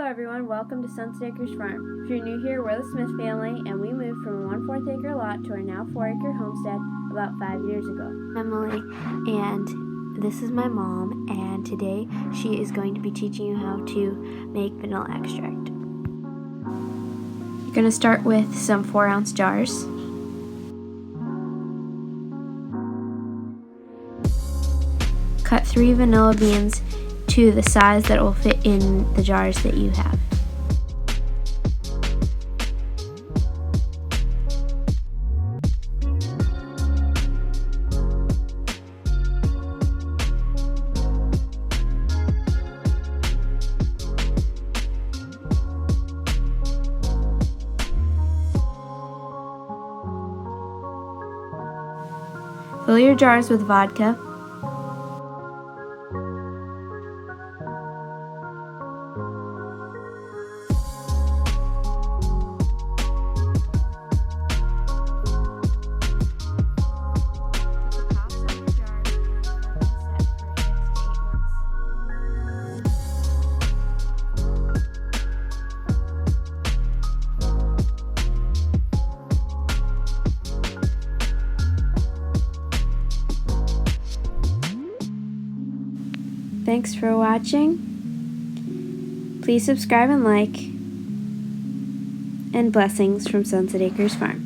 everyone, welcome to Sunset Acres Farm. If you're new here, we're the Smith family, and we moved from a 1/4 acre lot to our now 4-acre homestead about 5 years ago. Emilee, and this is my mom, and today she is going to be teaching you how to make vanilla extract. You're going to start with some 4-ounce jars. Cut 3 vanilla beans to the size that will fit in the jars that you have. Fill your jars with vodka. Thanks for watching. Please subscribe and like. And blessings from Sunset Acres Farm.